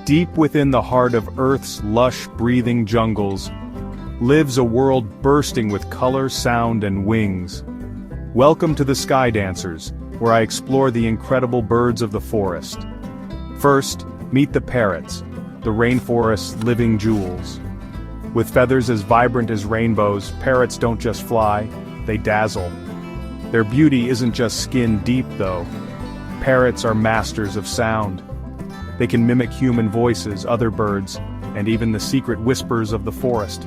Deep within the heart of Earth's lush, breathing jungles, lives a world bursting with color, sound, and wings. Welcome to the Sky Dancers, where I explore the incredible birds of the forest. First, meet the parrots, the rainforest's living jewels. With feathers as vibrant as rainbows, parrots don't just fly, they dazzle. Their beauty isn't just skin deep, though. Parrots are masters of sound. They can mimic human voices, other birds, and even the secret whispers of the forest.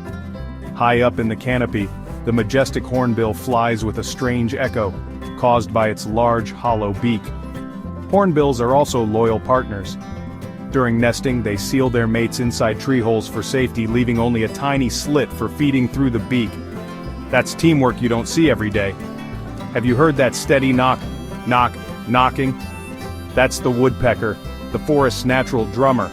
High up in the canopy, the majestic hornbill flies with a strange echo, caused by its large, hollow beak. Hornbills are also loyal partners. During nesting, they seal their mates inside tree holes for safety, leaving only a tiny slit for feeding through the beak. That's teamwork you don't see every day. Have you heard that steady knocking? That's the woodpecker, the forest's natural drummer.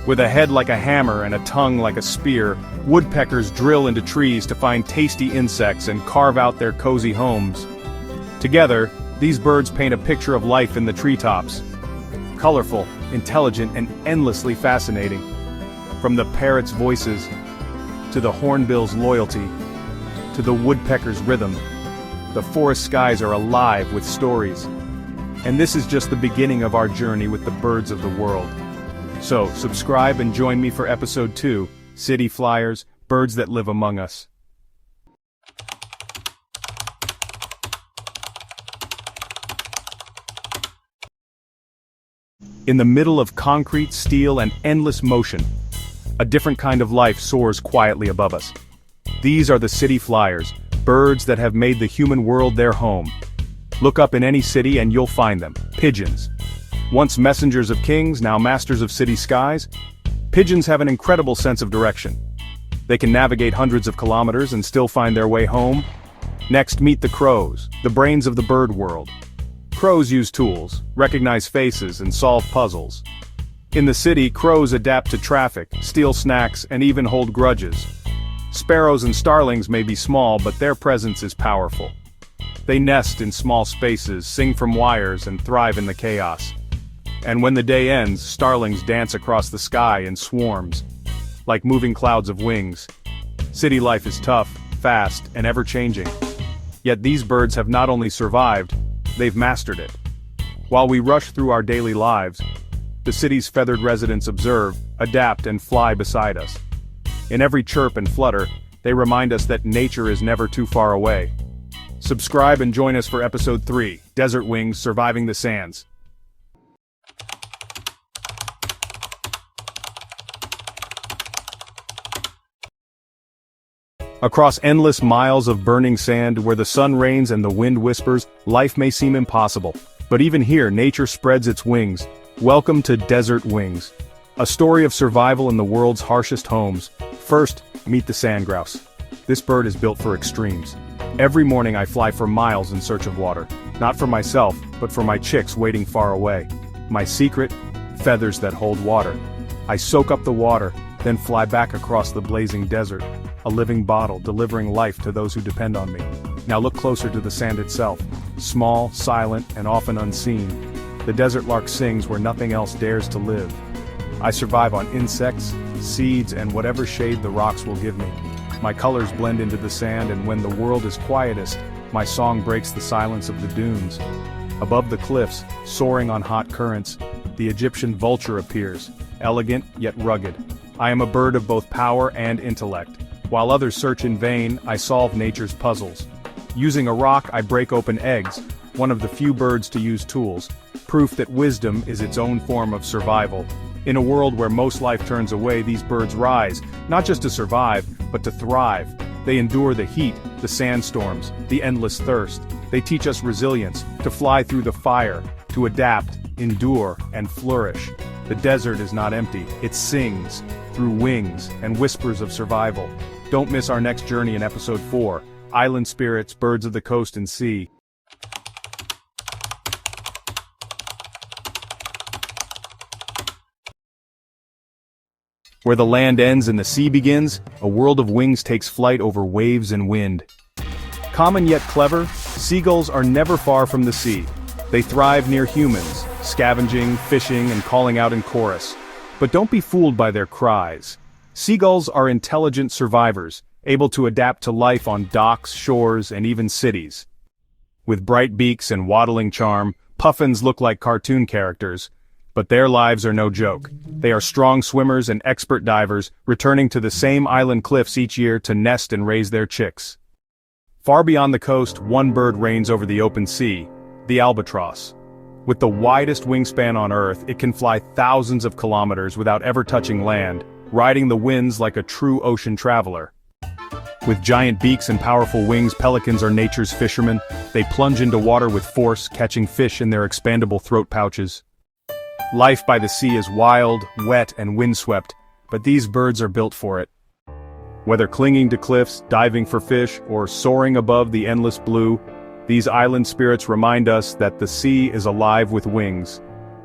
With a head like a hammer and a tongue like a spear, woodpeckers drill into trees to find tasty insects and carve out their cozy homes. Together, these birds paint a picture of life in the treetops. Colorful, intelligent, and endlessly fascinating. From the parrot's voices, to the hornbill's loyalty, to the woodpecker's rhythm, the forest skies are alive with stories. And this is just the beginning of our journey with the birds of the world. So, subscribe and join me for episode 2, City Flyers, Birds That Live Among Us. In the middle of concrete, steel, and endless motion, a different kind of life soars quietly above us. These are the city flyers, birds that have made the human world their home. Look up in any city and you'll find them. Pigeons. Once messengers of kings, now masters of city skies, pigeons have an incredible sense of direction. They can navigate hundreds of kilometers and still find their way home. Next, meet the crows, the brains of the bird world. Crows use tools, recognize faces, and solve puzzles. In the city, crows adapt to traffic, steal snacks, and even hold grudges. Sparrows and starlings may be small, but their presence is powerful. They nest in small spaces, sing from wires, and thrive in the chaos. And when the day ends, starlings dance across the sky in swarms, like moving clouds of wings. City life is tough, fast, and ever-changing. Yet these birds have not only survived, they've mastered it. While we rush through our daily lives, the city's feathered residents observe, adapt, and fly beside us. In every chirp and flutter, they remind us that nature is never too far away. Subscribe and join us for episode 3, Desert Wings Surviving the Sands. Across endless miles of burning sand where the sun rains and the wind whispers, life may seem impossible. But even here, nature spreads its wings. Welcome to Desert Wings, a story of survival in the world's harshest homes. First, meet the sandgrouse. This bird is built for extremes. Every morning I fly for miles in search of water. Not for myself, but for my chicks waiting far away. My secret? Feathers that hold water. I soak up the water, then fly back across the blazing desert. A living bottle delivering life to those who depend on me. Now look closer to the sand itself. Small, silent, and often unseen. The desert lark sings where nothing else dares to live. I survive on insects, seeds, and whatever shade the rocks will give me. My colors blend into the sand, and when the world is quietest, my song breaks the silence of the dunes. Above the cliffs, soaring on hot currents, the Egyptian vulture appears, elegant yet rugged. I am a bird of both power and intellect. While others search in vain, I solve nature's puzzles. Using a rock, I break open eggs, one of the few birds to use tools, proof that wisdom is its own form of survival. In a world where most life turns away, these birds rise, not just to survive, but to thrive. They endure the heat, the sandstorms, the endless thirst. They teach us resilience, to fly through the fire, to adapt, endure, and flourish. The desert is not empty, it sings, through wings and whispers of survival. Don't miss our next journey in episode 4, Island Spirits, Birds of the Coast and Sea. Where the land ends and the sea begins, a world of wings takes flight over waves and wind. Common yet clever, seagulls are never far from the sea. They thrive near humans, scavenging, fishing, and calling out in chorus. But don't be fooled by their cries. Seagulls are intelligent survivors, able to adapt to life on docks, shores, and even cities. With bright beaks and waddling charm, puffins look like cartoon characters, but their lives are no joke. They are strong swimmers and expert divers, returning to the same island cliffs each year to nest and raise their chicks. Far beyond the coast, one bird reigns over the open sea, the albatross. With the widest wingspan on Earth, it can fly thousands of kilometers without ever touching land, riding the winds like a true ocean traveler. With giant beaks and powerful wings, pelicans are nature's fishermen. They plunge into water with force, catching fish in their expandable throat pouches. Life by the sea is wild, wet, and windswept, but these birds are built for it. Whether clinging to cliffs, diving for fish, or soaring above the endless blue, these island spirits remind us that the sea is alive with wings.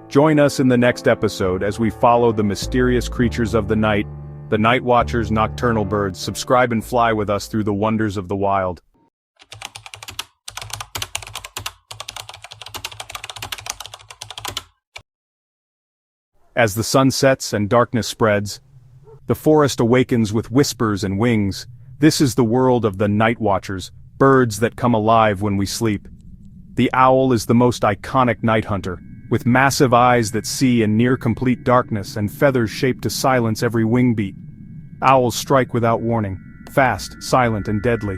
Join us in the next episode as we follow the mysterious creatures of the night, the night watchers, nocturnal birds. Subscribe and fly with us through the wonders of the wild. As the sun sets and darkness spreads, the forest awakens with whispers and wings. This is the world of the night watchers, birds that come alive when we sleep. The owl is the most iconic night hunter, with massive eyes that see in near-complete darkness and feathers shaped to silence every wing beat. Owls strike without warning, fast, silent, and deadly.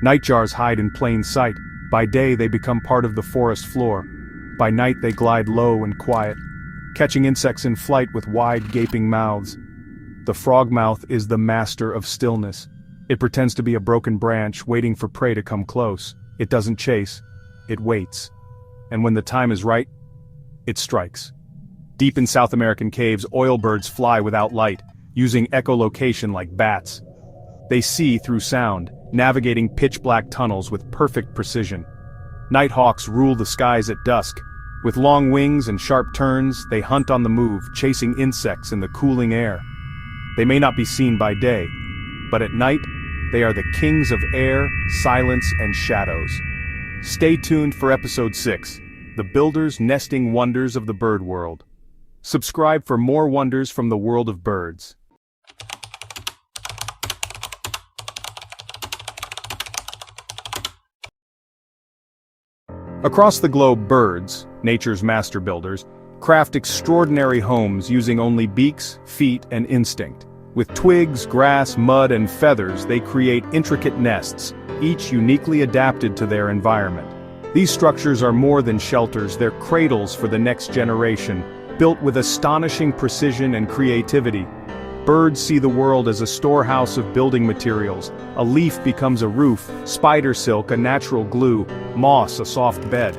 Nightjars hide in plain sight. By day they become part of the forest floor. By night they glide low and quiet, catching insects in flight with wide, gaping mouths. The frogmouth is the master of stillness. It pretends to be a broken branch, waiting for prey to come close. It doesn't chase, it waits. And when the time is right, it strikes. Deep in South American caves, oilbirds fly without light, using echolocation like bats. They see through sound, navigating pitch-black tunnels with perfect precision. Nighthawks rule the skies at dusk. With long wings and sharp turns, they hunt on the move, chasing insects in the cooling air. They may not be seen by day, but at night, they are the kings of air, silence, and shadows. Stay tuned for episode 6, The Builders' Nesting Wonders of the Bird World. Subscribe for more wonders from the world of birds. Across the globe, birds, nature's master builders, craft extraordinary homes using only beaks, feet, and instinct. With twigs, grass, mud, and feathers, they create intricate nests, each uniquely adapted to their environment. These structures are more than shelters, they're cradles for the next generation, built with astonishing precision and creativity. Birds see the world as a storehouse of building materials. A leaf becomes a roof, spider silk a natural glue, moss a soft bed.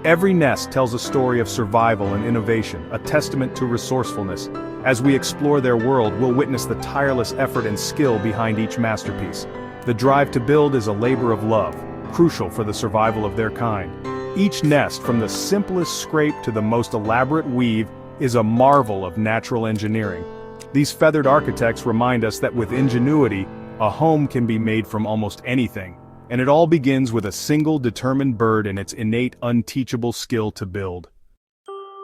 Every nest tells a story of survival and innovation, a testament to resourcefulness. As we explore their world, we'll witness the tireless effort and skill behind each masterpiece. The drive to build is a labor of love, crucial for the survival of their kind. Each nest, from the simplest scrape to the most elaborate weave, is a marvel of natural engineering. These feathered architects remind us that with ingenuity, a home can be made from almost anything. And it all begins with a single determined bird and its innate, unteachable skill to build.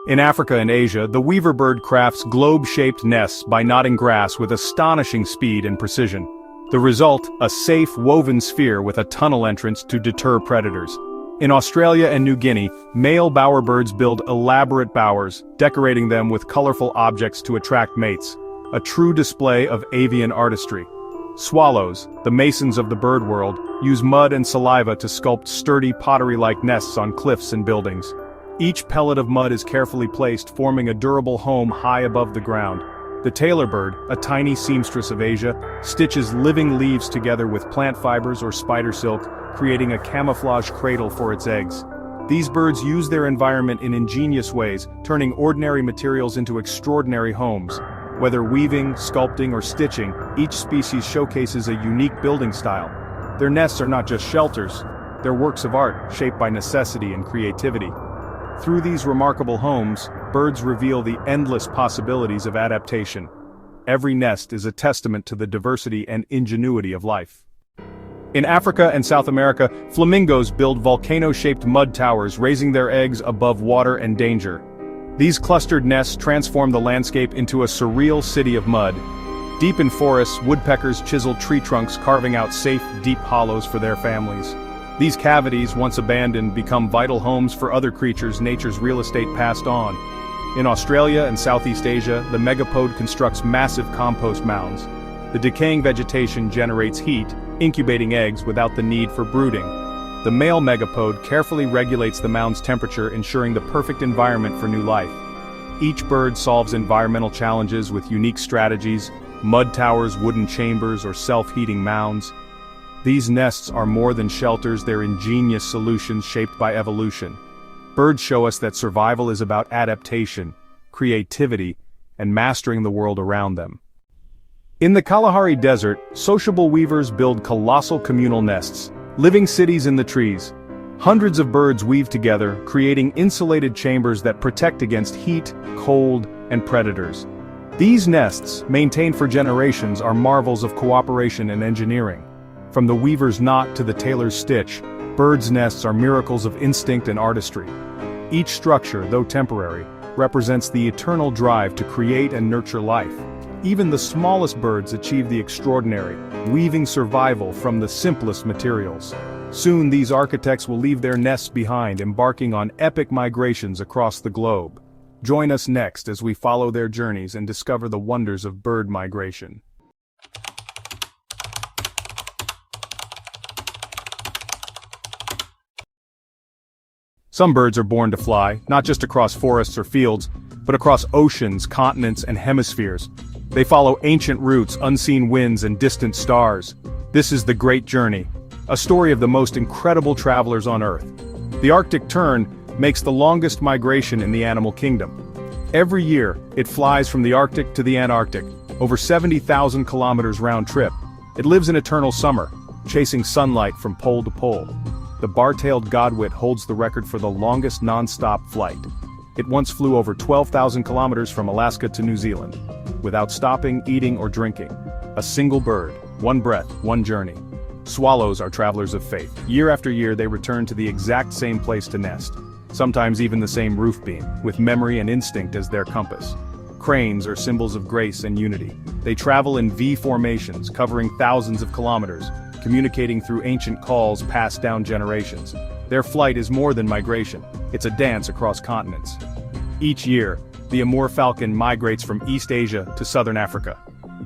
In Africa and Asia, the weaver bird crafts globe-shaped nests by knotting grass with astonishing speed and precision. The result, a safe, woven sphere with a tunnel entrance to deter predators. In Australia and New Guinea, male bowerbirds build elaborate bowers, decorating them with colorful objects to attract mates. A true display of avian artistry. Swallows, the masons of the bird world, use mud and saliva to sculpt sturdy pottery-like nests on cliffs and buildings. Each pellet of mud is carefully placed, forming a durable home high above the ground. The tailor bird, a tiny seamstress of Asia, stitches living leaves together with plant fibers or spider silk, creating a camouflage cradle for its eggs. These birds use their environment in ingenious ways, turning ordinary materials into extraordinary homes. Whether weaving, sculpting, or stitching, each species showcases a unique building style. Their nests are not just shelters, they're works of art, shaped by necessity and creativity. Through these remarkable homes, birds reveal the endless possibilities of adaptation. Every nest is a testament to the diversity and ingenuity of life. In Africa and South America, flamingos build volcano-shaped mud towers, raising their eggs above water and danger. These clustered nests transform the landscape into a surreal city of mud. Deep in forests, woodpeckers chisel tree trunks, carving out safe, deep hollows for their families. These cavities, once abandoned, become vital homes for other creatures nature's real estate passed on. In Australia and Southeast Asia, the megapode constructs massive compost mounds. The decaying vegetation generates heat, incubating eggs without the need for brooding. The male megapode carefully regulates the mound's temperature, ensuring the perfect environment for new life. Each bird solves environmental challenges with unique strategies: mud towers, wooden chambers, or self-heating mounds. These nests are more than shelters, they're ingenious solutions shaped by evolution. Birds show us that survival is about adaptation, creativity, and mastering the world around them. In the Kalahari Desert, sociable weavers build colossal communal nests, living cities in the trees. Hundreds of birds weave together, creating insulated chambers that protect against heat, cold, and predators. These nests, maintained for generations, are marvels of cooperation and engineering. From the weaver's knot to the tailor's stitch, birds' nests are miracles of instinct and artistry. Each structure, though temporary, represents the eternal drive to create and nurture life. Even the smallest birds achieve the extraordinary, weaving survival from the simplest materials. Soon these architects will leave their nests behind, embarking on epic migrations across the globe. Join us next as we follow their journeys and discover the wonders of bird migration. Some birds are born to fly, not just across forests or fields, but across oceans, continents, and hemispheres. They follow ancient routes, unseen winds, and distant stars. This is the Great Journey, a story of the most incredible travelers on Earth. The Arctic tern makes the longest migration in the animal kingdom. Every year, it flies from the Arctic to the Antarctic, over 70,000 kilometers round trip. It lives in eternal summer, chasing sunlight from pole to pole. The bar-tailed godwit holds the record for the longest non-stop flight. It once flew over 12,000 kilometers from Alaska to New Zealand, without stopping, eating, or drinking. A single bird, one breath, one journey. Swallows are travelers of faith. Year after year they return to the exact same place to nest, sometimes even the same roof beam, with memory and instinct as their compass. Cranes are symbols of grace and unity. They travel in V formations, covering thousands of kilometers, communicating through ancient calls passed down generations. Their flight is more than migration, it's a dance across continents. Each year, the Amur falcon migrates from East Asia to southern Africa,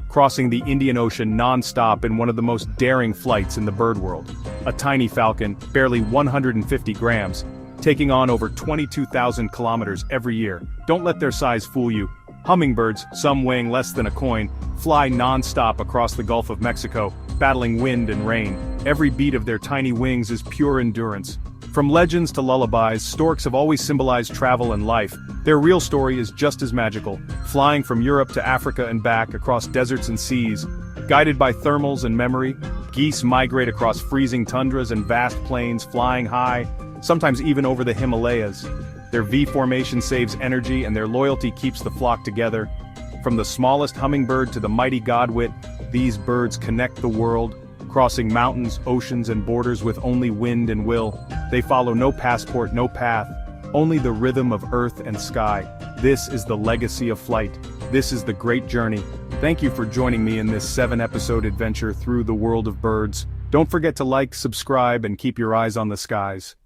crossing the Indian Ocean non-stop in one of the most daring flights in the bird world. A tiny falcon, barely 150 grams, taking on over 22,000 kilometers every year. Don't let their size fool you. Hummingbirds, some weighing less than a coin, fly non-stop across the Gulf of Mexico, battling wind and rain. Every beat of their tiny wings is pure endurance. From legends to lullabies, storks have always symbolized travel and life. Their real story is just as magical, flying from Europe to Africa and back across deserts and seas. Guided by thermals and memory, geese migrate across freezing tundras and vast plains, flying high, sometimes even over the Himalayas. Their V formation saves energy and their loyalty keeps the flock together. From the smallest hummingbird to the mighty godwit, these birds connect the world, crossing mountains, oceans, and borders with only wind and will. They follow no passport, no path, only the rhythm of earth and sky. This is the legacy of flight. This is the Great Journey. Thank you for joining me in this 7-episode adventure through the world of birds. Don't forget to like, subscribe, and keep your eyes on the skies.